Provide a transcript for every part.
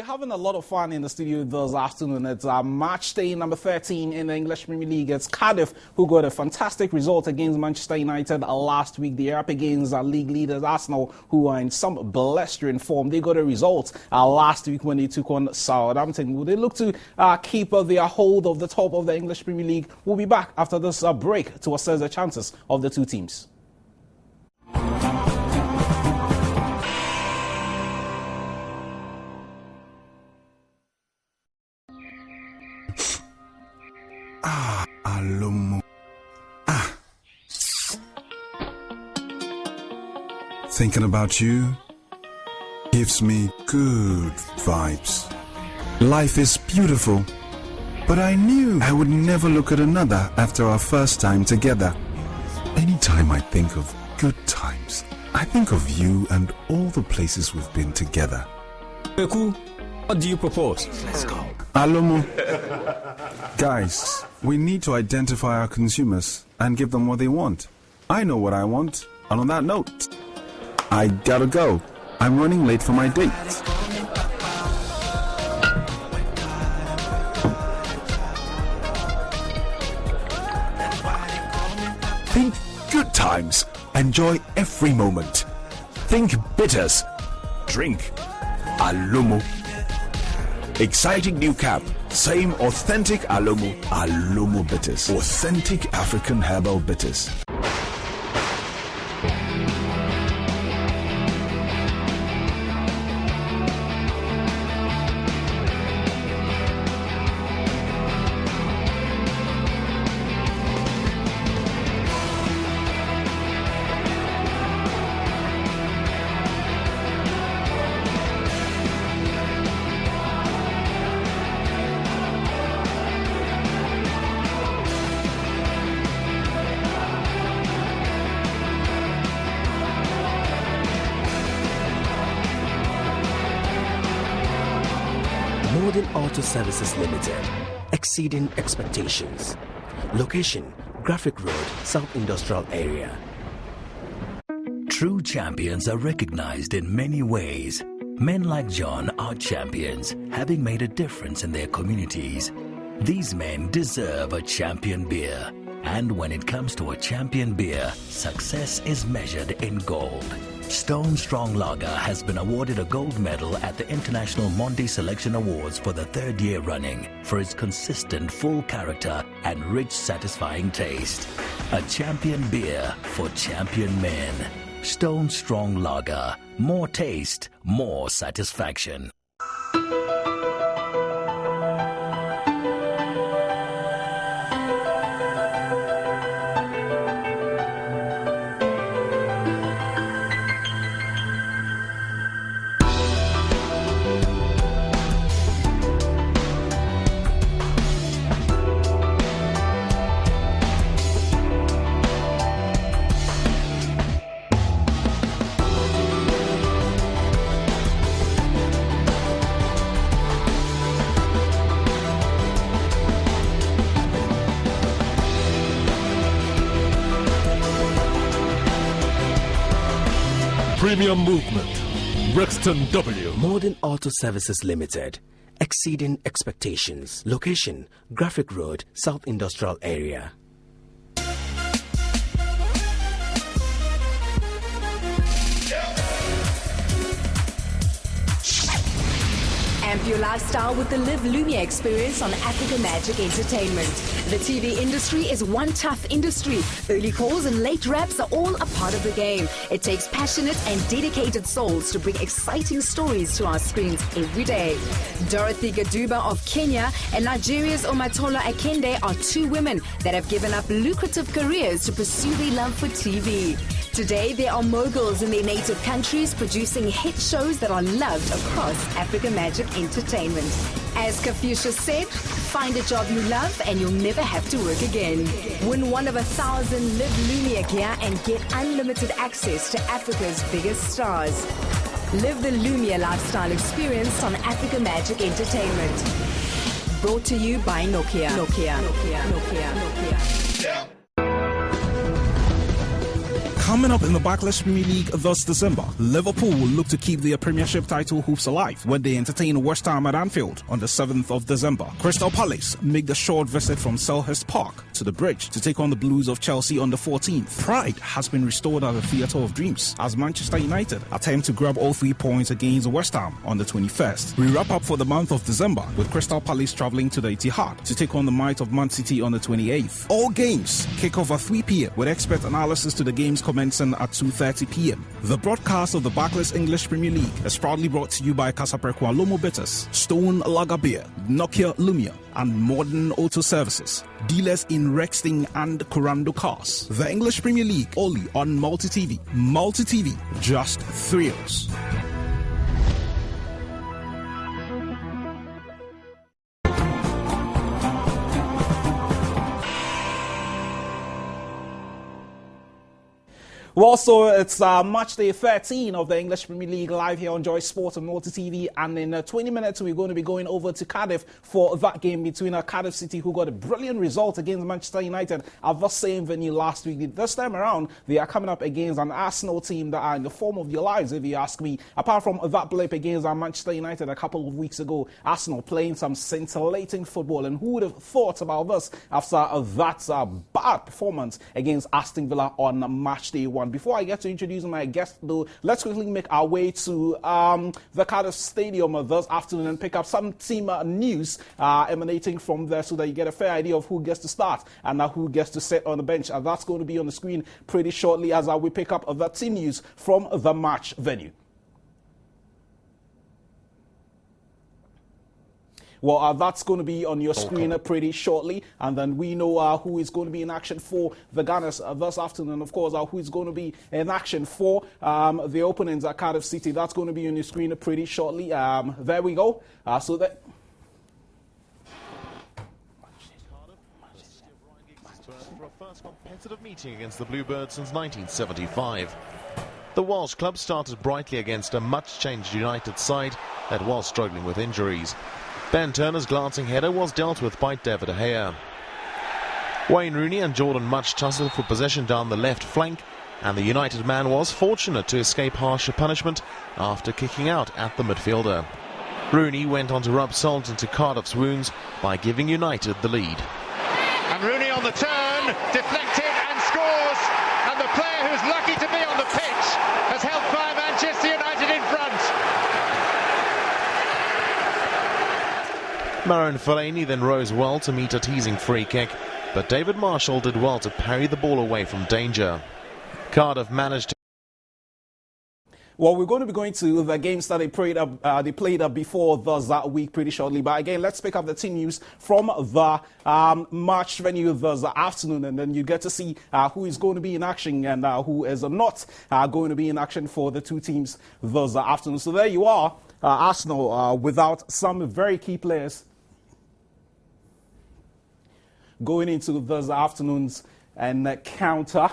Having a lot of fun in the studio this afternoon. It's match day number 13 in the English Premier League. It's Cardiff who got a fantastic result against Manchester United last week. They are up against league leaders Arsenal, who are in some blistering form. They got a result last week when they took on Southampton. Will they look to keep their hold of the top of the English Premier League? We'll be back after this break to assess the chances of the two teams. Alomo. Thinking about you gives me good vibes. Life is beautiful, but I knew I would never look at another after our first time together. Anytime I think of good times, I think of you and all the places we've been together. Beku, what do you propose? Let's go. Alomo. Guys, we need to identify our consumers and give them what they want. I know what I want. And on that note, I gotta go. I'm running late for my date. Think good times. Enjoy every moment. Think bitters. Drink Alomo. Exciting new camp. Same authentic Alomo. Alomo bitters. Authentic African herbal bitters. Auto Services Limited, exceeding expectations. Location, Graphic Road, South Industrial Area. True champions are recognized in many ways. Men like John are champions, having made a difference in their communities. These men deserve a champion beer. And when it comes to a champion beer, success is measured in gold. Stone Strong Lager has been awarded a gold medal at the International Monday Selection Awards for the third year running for its consistent full character and rich, satisfying taste. A champion beer for champion men. Stone Strong Lager. More taste, more satisfaction. Premium Movement, Brixton W. Modern Auto Services Limited, exceeding expectations. Location, Graphic Road, South Industrial Area. Revamp your lifestyle with the Live Lumia experience on Africa Magic Entertainment. The TV industry is one tough industry. Early calls and late wraps are all a part of the game. It takes passionate and dedicated souls to bring exciting stories to our screens every day. Dorothy Gaduba of Kenya and Nigeria's Omatola Akende are two women that have given up lucrative careers to pursue their love for TV. Today, they are moguls in their native countries, producing hit shows that are loved across Africa Magic Entertainment. As Confucius said, find a job you love and you'll never have to work again. Win one of 1,000 Live Lumia gear and get unlimited access to Africa's biggest stars. Live the Lumia lifestyle experience on Africa Magic Entertainment. Brought to you by Nokia. Coming up in the Backlash Premier League this December, Liverpool will look to keep their Premiership title hopes alive when they entertain West Ham at Anfield on the 7th of December. Crystal Palace make the short visit from Selhurst Park to the Bridge to take on the Blues of Chelsea on the 14th. Pride has been restored at the Theatre of Dreams as Manchester United attempt to grab all 3 points against West Ham on the 21st. We wrap up for the month of December with Crystal Palace travelling to the Etihad to take on the might of Man City on the 28th. All games kick off at 3 p.m. with expert analysis to the games commencing at 2:30 p.m. The broadcast of the Backlash English Premier League is proudly brought to you by Casaprekwa Lomo Bitters, Stone Lager Beer, Nokia Lumia, and Modern Auto Services. Dealers in Rexting and Corando Cars. The English Premier League only on Multi TV. Multi TV, just thrills. Well, so it's match day 13 of the English Premier League live here on Joy Sport and Multi TV, and in 20 minutes we're going to be going over to Cardiff for that game between Cardiff City, who got a brilliant result against Manchester United at the same venue last week. This time around, they are coming up against an Arsenal team that are in the form of their lives, if you ask me. Apart from that blip against Manchester United a couple of weeks ago, Arsenal playing some scintillating football, and who would have thought about this after that bad performance against Aston Villa on match day 1. Before I get to introduce my guest, though, let's quickly make our way to the Cardiff Stadium this afternoon and pick up some team news emanating from there so that you get a fair idea of who gets to start and who gets to sit on the bench. And that's going to be on the screen pretty shortly as we pick up the team news from the match venue. Well, that's going to be on your screen pretty shortly, and then we know who is going to be in action for the Gunners this afternoon. Of course, who is going to be in action for the openings at Cardiff City. That's going to be on your screen pretty shortly. There we go. So that. For a first competitive meeting against the Bluebirds since 1975. The Welsh club started brightly against a much-changed United side that was struggling with injuries. Ben Turner's glancing header was dealt with by David De Gea. Wayne Rooney and Jordan Mutch tussled for possession down the left flank, and the United man was fortunate to escape harsher punishment after kicking out at the midfielder. Rooney went on to rub salt into Cardiff's wounds by giving United the lead. And Rooney on the turn, deflected and scores, and the player who's lucky to be on the pitch has helped by Manchester United in front. Marouane Fellaini then rose well to meet a teasing free kick, but David Marshall did well to parry the ball away from danger. Cardiff managed to... Well, we're going to be going to the games that they played before that week pretty shortly. But again, let's pick up the team news from the match venue this afternoon, and then you get to see who is going to be in action and who is not going to be in action for the two teams this afternoon. So there you are, Arsenal without some very key players going into this afternoon's encounter.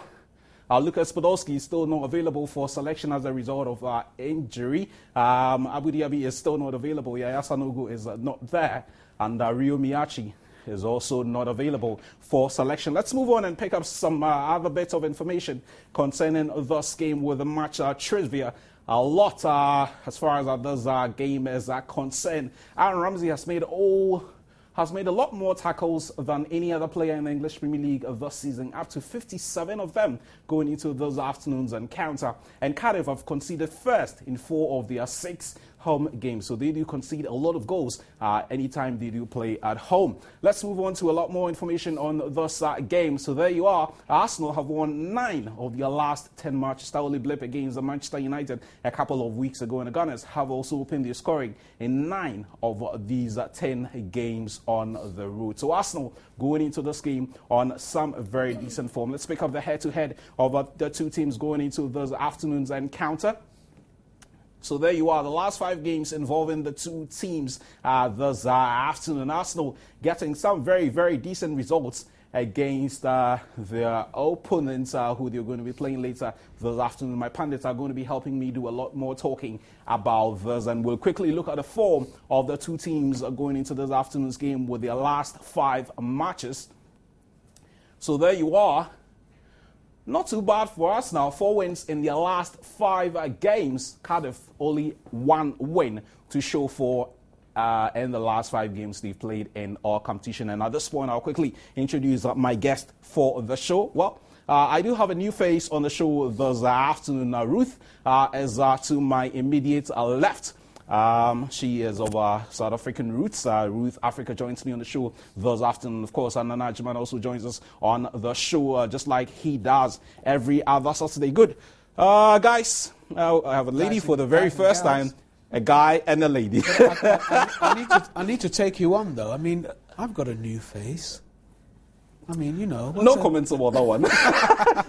Lucas Podolski is still not available for selection as a result of injury. Abu Dhabi is still not available. Yaya Sanogo is not there. And Rio Miyachi is also not available for selection. Let's move on and pick up some other bits of information concerning this game with the match trivia. A lot as far as this game is concerned. Aaron Ramsey has made a lot more tackles than any other player in the English Premier League this season, up to 57 of them going into this afternoon's encounter. And Cardiff have conceded first in 4 of their 6 home games. So they do concede a lot of goals anytime they do play at home. Let's move on to a lot more information on this game. So there you are. Arsenal have won 9 of their last 10 matches. That only blip against Manchester United a couple of weeks ago. And the Gunners have also opened their scoring in 9 of these 10 games on the road. So Arsenal going into this game on some very decent form. Let's pick up the head-to-head of the two teams going into this afternoon's encounter. So there you are, the last 5 games involving the two teams this afternoon. Arsenal getting some very, very decent results against their opponents who they're going to be playing later this afternoon. My pundits are going to be helping me do a lot more talking about this, and we'll quickly look at the form of the two teams going into this afternoon's game with their last 5 matches. So there you are. Not too bad for us now. 4 wins in their last 5 games. Cardiff only 1 win to show for in the last 5 games they've played in our competition. And at this point, I'll quickly introduce my guest for the show. Well, I do have a new face on the show this afternoon. Ruth is to my immediate left. She is of South African roots. Ruth Africa joins me on the show this afternoon. Of course, Anana Ajman also joins us on the show, just like he does every other Saturday. Good. Guys, I have a lady for the very first time, a guy and a lady. I need to take you on, though. I mean, I've got a new face. I mean, you know. No comments about that one.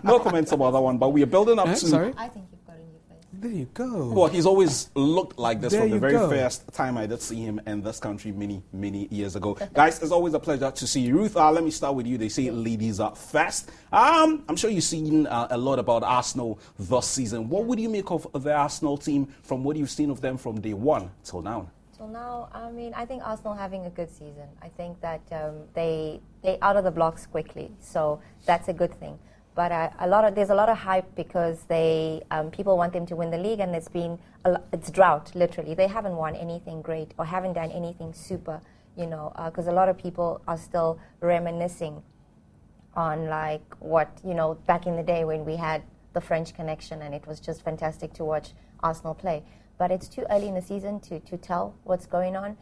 No comments about that one, but we are building up to... Sorry? I think you've got a new face. There you go. Well, he's always looked like this There from the you very go. first time I did see him in this country many years ago. Guys, it's always a pleasure to see you. Ruth, let me start with you. They say ladies are first. I'm sure you've seen a lot about Arsenal this season. What would you make of the Arsenal team from what you've seen of them from day one till now? Till now, I mean, I think Arsenal having a good season. I think that they out of the blocks quickly, so that's a good thing. But there's a lot of hype because people want them to win the league, and it's drought literally. They haven't won anything great or haven't done anything super, because a lot of people are still reminiscing on like what back in the day when we had the French connection, and it was just fantastic to watch Arsenal play. But it's too early in the season to tell what's going on.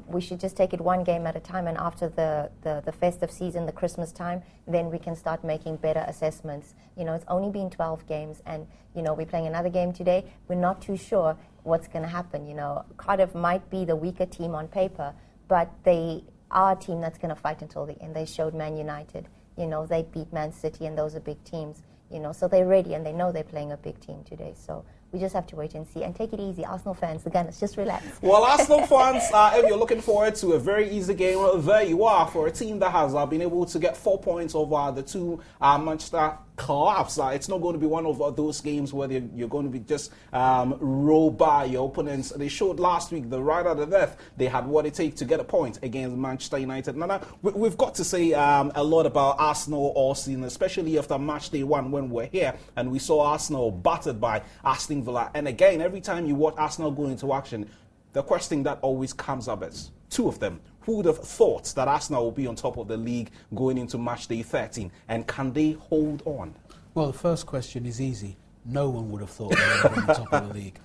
We should just take it one game at a time, and after the festive season, the Christmas time, then we can start making better assessments. It's only been 12 games, and we're playing another game today. We're not too sure what's going to happen. Cardiff might be the weaker team on paper, but they are a team that's going to fight until the end. They showed Man United. They beat Man City, and those are big teams. So they're ready, and they know they're playing a big team today. So we just have to wait and see and take it easy. Arsenal fans, the Gunners, just relax. Well, Arsenal fans, if you're looking forward to a very easy game, there you are for a team that has been able to get 4 points over the two Manchester clubs. It's not going to be one of those games where you're going to be just roll by your opponents. They showed last week that right out of death, they had what it takes to get a point against Manchester United. Now, we've got to say a lot about Arsenal all season, especially after match day 1 when we're here and we saw Arsenal battered by Aston Villa. And again, every time you watch Arsenal go into action, the question that always comes up is 2 of them. Who would have thought that Arsenal will be on top of the league going into match day 13? And can they hold on? Well, the first question is easy. No one would have thought they would be on top of the league.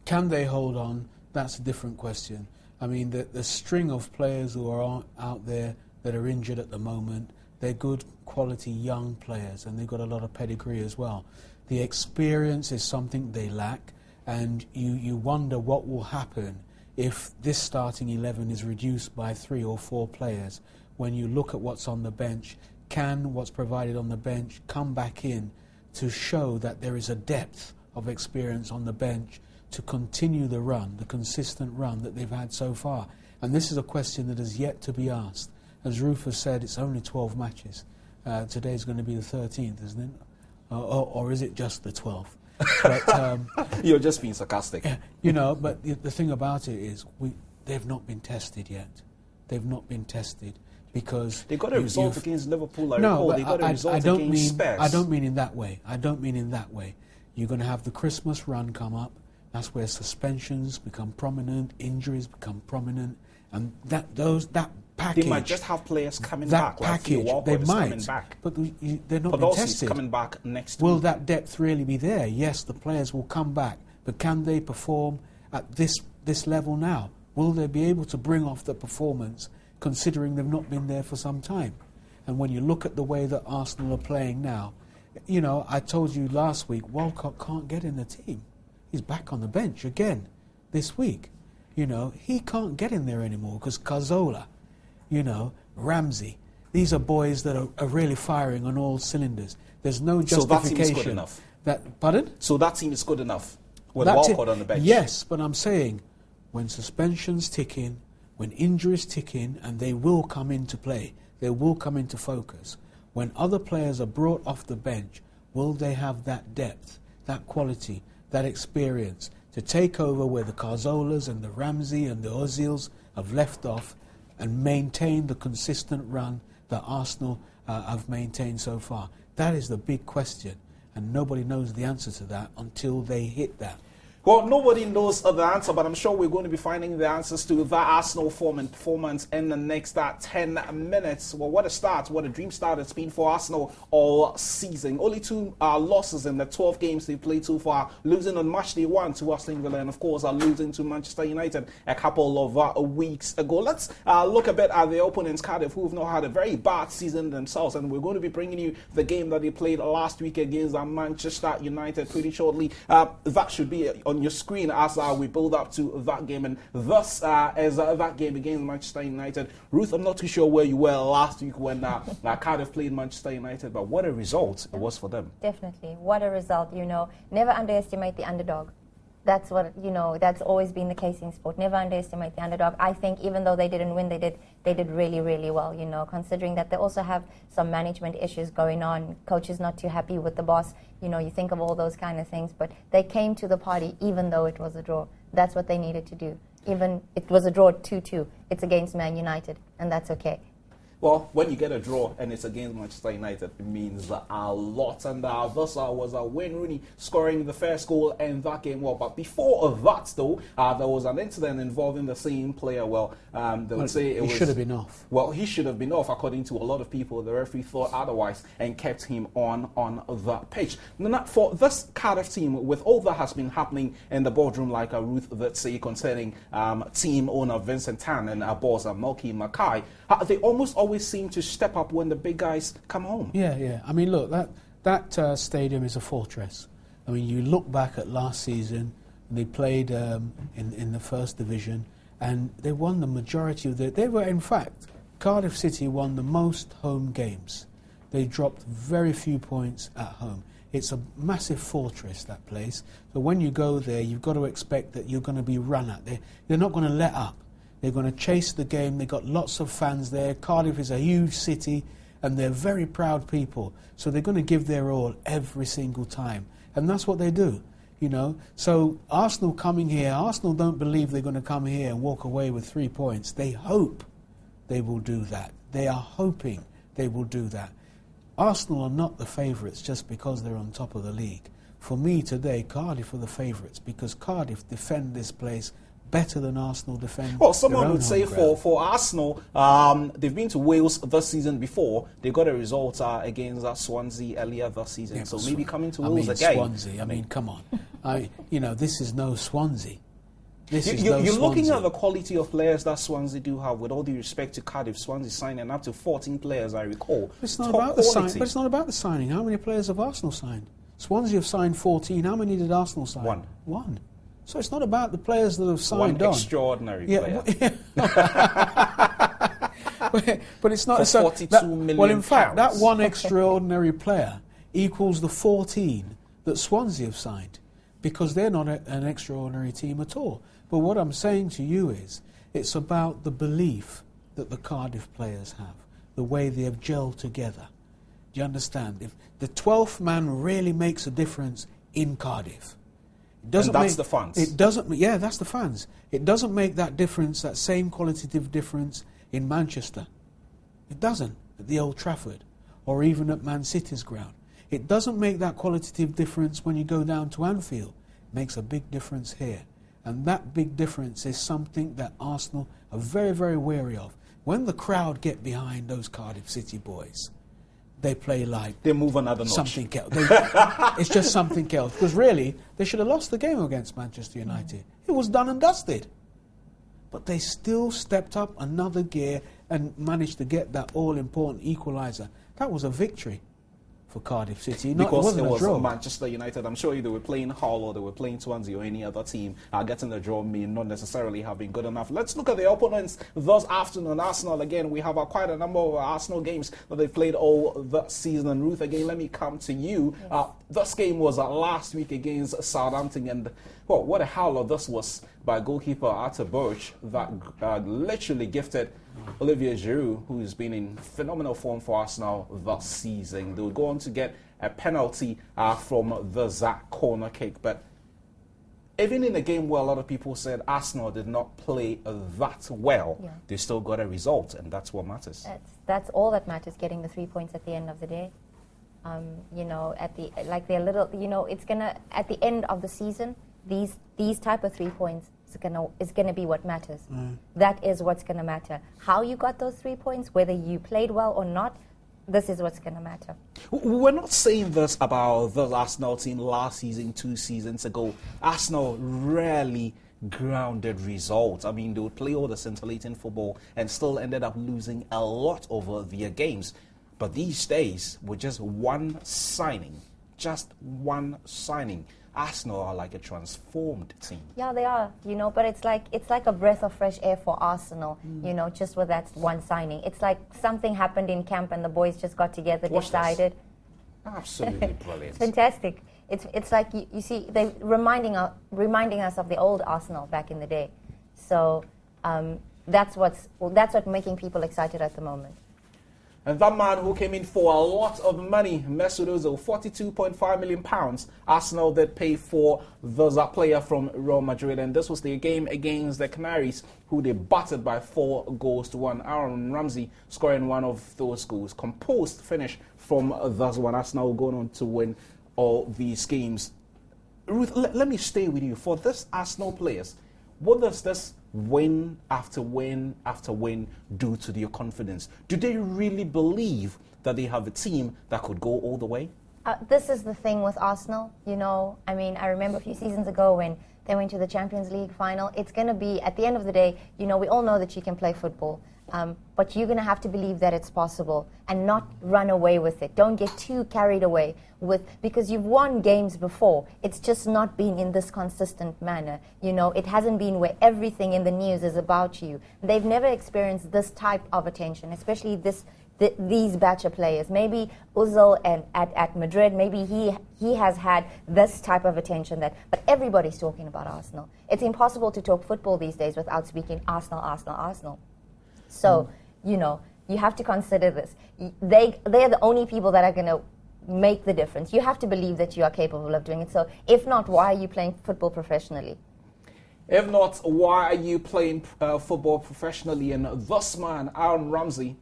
Can they hold on? That's a different question. I mean, the string of players who are out there that are injured at the moment, they're good quality young players, and they've got a lot of pedigree as well. The experience is something they lack, and you wonder what will happen if this starting 11 is reduced by 3 or 4 players. When you look at what's on the bench, can what's provided on the bench come back in to show that there is a depth of experience on the bench to continue the run, the consistent run that they've had so far? And this is a question that is yet to be asked. As Rufus said, it's only 12 matches. Today's going to be the 13th, isn't it? Or is it just the 12th? But, You're just being sarcastic. But the thing about it is they've not been tested yet. They've not been tested because... They got a result against Liverpool, I recall. They got a result against Spurs. I don't mean in that way. You're going to have the Christmas run come up. That's where suspensions become prominent, injuries become prominent, and that package... They might just have players coming back. Package, like they might, coming back. but they're not been tested. Coming back next Will week. that depth really be there? Yes, the players will come back, But can they perform at this level now? Will they be able to bring off the performance considering they've not been there for some time? And when you look at the way that Arsenal are playing now, you know, I told you last week, Walcott can't get in the team. He's back on the bench again this week. You know, he can't get in there anymore because Cazorla, you know, Ramsey, these are boys that are really firing on all cylinders. There's no justification. So that team is good enough? Pardon? So that team is good enough with Walcott on the bench? Yes, but I'm saying when suspensions tick in, when injuries tick in, and they will come into play, they will come into focus, when other players are brought off the bench, will they have that depth, that quality, that experience to take over where the Cazorlas and the Ramsey and the Ozils have left off and maintain the consistent run that Arsenal have maintained so far? That is the big question, and nobody knows the answer to that until they hit that. Well, nobody knows the answer, but I'm sure we're going to be finding the answers to that Arsenal form and performance in the next 10 minutes. Well, what a start, what a dream start it's been for Arsenal all season. Only 2 losses in the 12 games they played so far, losing on match day 1 to Aston Villa, and of course losing to Manchester United a couple of weeks ago. Let's look a bit at the opponents, Cardiff, who have not had a very bad season themselves, and we're going to be bringing you the game that they played last week against Manchester United pretty shortly. That should be on your screen as we build up to that game, and thus as that game against Manchester United. Ruth, I'm not too sure where you were last week when Cardiff played Manchester United, but what a result it was for them. Definitely, what a result. You know, never underestimate the underdog. That's what, you know, that's always been the case in sport. Never underestimate the underdog. I think even though they didn't win, they did really, really well, you know, considering that they also have some management issues going on. Coach is not too happy with the boss. You know, you think of all those kind of things, but they came to the party even though it was a draw. That's what they needed to do. Even it was a draw 2-2. It's against Man United, and that's okay. Well, when you get a draw and it's against Manchester United, it means a lot. And thus was Wayne Rooney scoring the first goal in that game. Well, but before that, though, there was an incident involving the same player. Well, they would say he should have been off. Well, he should have been off, according to a lot of people. The referee thought otherwise and kept him on the pitch. Now, for this Cardiff team, with all that has been happening in the boardroom, like Ruth would say, concerning team owner Vincent Tan and boss Melky Mackay, they almost always seem to step up when the big guys come home. Yeah. I mean, look, that stadium is a fortress. I mean, you look back at last season, they played in the first division, and they won the majority of they were, in fact, Cardiff City won the most home games. They dropped very few points at home. It's a massive fortress, that place. So when you go there, you've got to expect that you're going to be run at. They're not going to let up. They're going to chase the game. They've got lots of fans there. Cardiff is a huge city, and they're very proud people. So they're going to give their all every single time. And that's what they do, you know. So Arsenal coming here, Arsenal don't believe they're going to come here and walk away with 3 points. They hope they will do that. They are hoping they will do that. Arsenal are not the favourites just because they're on top of the league. For me today, Cardiff are the favourites because Cardiff defend this place better than Arsenal defend. Well, someone would say for Arsenal, they've been to Wales this season before. They got a result against Swansea earlier this season. Yeah, so maybe coming to Wales again. Swansea, I mean, come on. You know, this is no Swansea. You're looking at the quality of players that Swansea do have. With all due respect to Cardiff, Swansea signing up to 14 players, I recall. It's not about the signing. But it's not about the signing. How many players have Arsenal signed? Swansea have signed 14. How many did Arsenal sign? One. So it's not about the players that have signed on. One extraordinary player. But it's not... For 42 million well, in fact, pounds. that one extraordinary player equals the 14 that Swansea have signed, because they're not an extraordinary team at all. But what I'm saying to you is, it's about the belief that the Cardiff players have, the way they have gelled together. Do you understand? If the 12th man really makes a difference in Cardiff, and that's the fans. It doesn't. Yeah, that's the fans. It doesn't make that difference, that same qualitative difference in Manchester. It doesn't at the Old Trafford, or even at Man City's ground. It doesn't make that qualitative difference when you go down to Anfield. It makes a big difference here, and that big difference is something that Arsenal are very, very wary of. When the crowd get behind those Cardiff City boys, they play like they move another notch. Something else. It's just something else. Because really, they should have lost the game against Manchester United. It was done and dusted. But they still stepped up another gear and managed to get that all-important equaliser. That was a victory for Cardiff City. Because it was Manchester United. I'm sure they were playing Hull or they were playing Swansea or any other team. Getting the draw may not necessarily have been good enough. Let's look at the opponents this afternoon. Arsenal, again, we have quite a number of Arsenal games that they've played all the season. And Ruth, again, let me come to you. Yes. This game was last week against Southampton, and well, what a howler this was by goalkeeper Arthur Birch that literally gifted Olivier Giroud, who's been in phenomenal form for Arsenal this season. They would go on to get a penalty from the Zach corner kick. But even in a game where a lot of people said Arsenal did not play that well, they still got a result, and that's what matters. That's all that matters, getting the 3 points at the end of the day. You know, it's gonna, at the end of the season, these type of 3 points is gonna be what matters. That is what's gonna matter. How you got those 3 points, whether you played well or not, this is what's gonna matter. We're not saying this about the Arsenal team last season, 2 seasons ago. Arsenal rarely grounded results. I mean, they would play all the scintillating football and still ended up losing a lot over their games. But these days, with just one signing, Arsenal are like a transformed team. Yeah, they are, you know, but it's like a breath of fresh air for Arsenal, you know, just with that one signing. It's like something happened in camp and the boys just got together, decided. Absolutely brilliant. It's fantastic. It's like, you see, they're reminding us of the old Arsenal back in the day. So that's what's making people excited at the moment. And that man who came in for a lot of money, Mesut Ozil, £42.5 million, Arsenal did pay for that player from Real Madrid. And this was the game against the Canaries, who they battered by 4-1. Aaron Ramsey scoring one of those goals. Composed finish from this one. Arsenal going on to win all these games. Ruth, let me stay with you. For this Arsenal players, what does this win after win after win do to their confidence? Do they really believe that they have a team that could go all the way? This is the thing with Arsenal, you know. I mean, I remember a few seasons ago when they went to the Champions League final. It's going to be, at the end of the day, you know, we all know that you can play football. But you're going to have to believe that it's possible and not run away with it. Don't get too carried away because you've won games before. It's just not been in this consistent manner. You know, it hasn't been where everything in the news is about you. They've never experienced this type of attention, especially these batch of players. Maybe Ozil at Madrid, maybe he has had this type of attention but everybody's talking about Arsenal. It's impossible to talk football these days without speaking Arsenal, Arsenal, Arsenal. So, you know, you have to consider this. They are the only people that are going to make the difference. You have to believe that you are capable of doing it. So, if not, why are you playing football professionally? If not, why are you playing football professionally? And this man, Aaron Ramsey,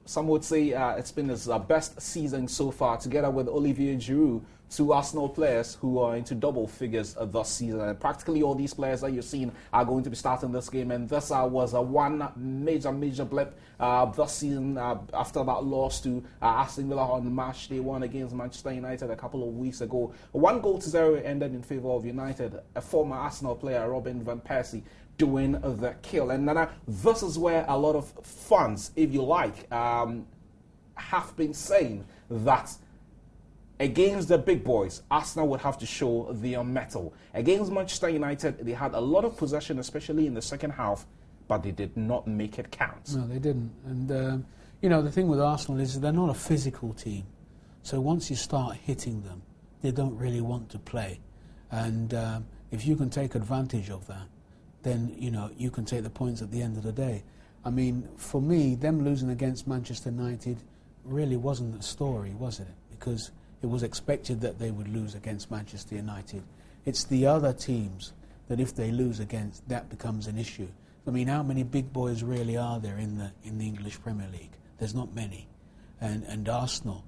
some would say it's been his best season so far, together with Olivier Giroud, 2 Arsenal players who are into double figures this season. And practically all these players that you're seeing are going to be starting this game. And this was one major blip this season after that loss to Aston Villa on match day 1 against Manchester United a couple of weeks ago. 1-0 ended in favour of United. A former Arsenal player, Robin van Persie, doing the kill. And this is where a lot of fans, if you like, have been saying that against the big boys, Arsenal would have to show their mettle. Against Manchester United, they had a lot of possession, especially in the second half, but they did not make it count. No, they didn't. And, you know, the thing with Arsenal is they're not a physical team. So once you start hitting them, they don't really want to play. And if you can take advantage of that, then, you know, you can take the points at the end of the day. I mean, for me, them losing against Manchester United really wasn't a story, was it? Because it was expected that they would lose against Manchester United. It's the other teams that if they lose against, that becomes an issue. I mean, how many big boys really are there in the English Premier League? There's not many. And Arsenal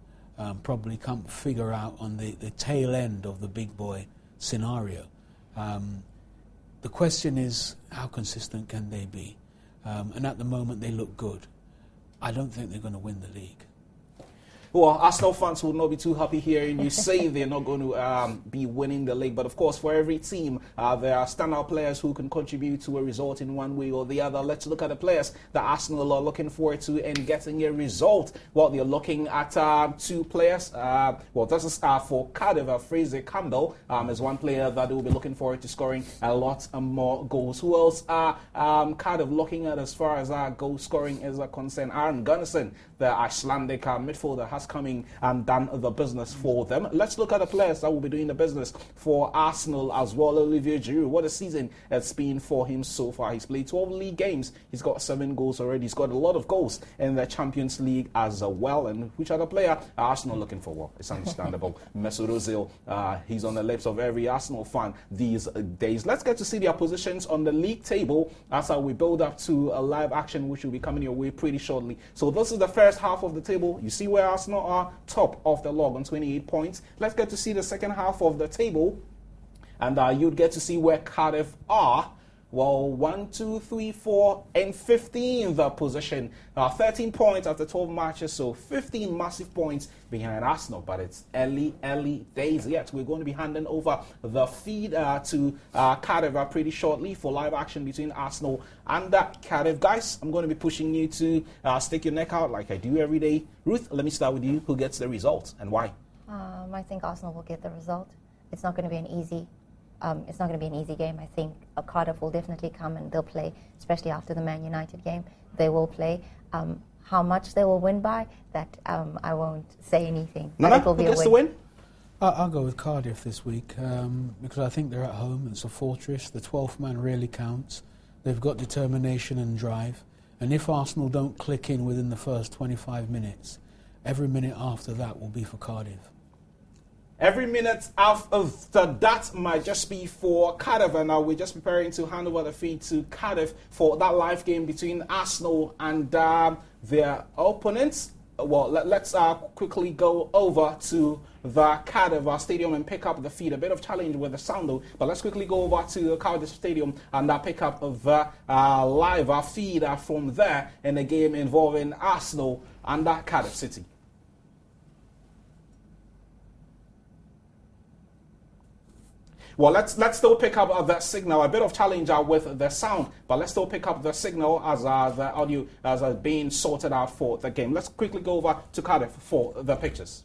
probably can't figure out on the tail end of the big boy scenario. The question is, how consistent can they be? And at the moment, they look good. I don't think they're going to win the league. Well, Arsenal fans will not be too happy hearing you say they're not going to be winning the league. But of course, for every team, there are standout players who can contribute to a result in one way or the other. Let's look at the players that Arsenal are looking forward to in getting a result. Well, they're looking at two players. Well, this is for Cardiff. Fraser Campbell is one player that they will be looking forward to scoring a lot more goals. Who else are Cardiff looking at as far as goal scoring is concerned? Aaron Gunnarsson, the Icelandic midfielder, has coming and done the business for them. Let's look at the players that will be doing the business for Arsenal as well. Olivier Giroud, what a season it's been for him so far. He's played 12 league games. He's got 7 goals already. He's got a lot of goals in the Champions League as well. And which other player are Arsenal looking for? Well, it's understandable. Mesut Ozil, he's on the lips of every Arsenal fan these days. Let's get to see their positions on the league table as we build up to a live action which will be coming your way pretty shortly. So this is the first half of the table. You see where Arsenal are top of the log on 28 points. Let's get to see the second half of the table, and you'd get to see where Cardiff are. Well, 1, 2, 3, 4, and 15th position. 13 points after 12 matches, so 15 massive points behind Arsenal. But it's early days yet. We're going to be handing over the feed to Cardiff pretty shortly for live action between Arsenal and Cardiff. Guys, I'm going to be pushing you to stick your neck out like I do every day. Ruth, let me start with you. Who gets the result and why? I think Arsenal will get the result. It's not going to be an easy game. I think Cardiff will definitely come and they'll play, especially after the Man United game. They will play. How much they will win by, that I won't say anything. Nana, it will be who gets a the win? I'll go with Cardiff this week because I think they're at home. It's a fortress. The 12th man really counts. They've got determination and drive. And if Arsenal don't click in within the first 25 minutes, every minute after that will be for Cardiff. Every minute after that might just be for Cardiff, and we're just preparing to hand over the feed to Cardiff for that live game between Arsenal and their opponents. Well, let's quickly go over to the Cardiff Stadium and pick up the feed. A bit of challenge with the sound though, but let's quickly go over to the Cardiff Stadium and pick up the live feed from there in the game involving Arsenal and Cardiff City. Well, let's still pick up the signal. A bit of challenge with the sound, but let's still pick up the signal as the audio as being sorted out for the game. Let's quickly go over to Cardiff for the pictures.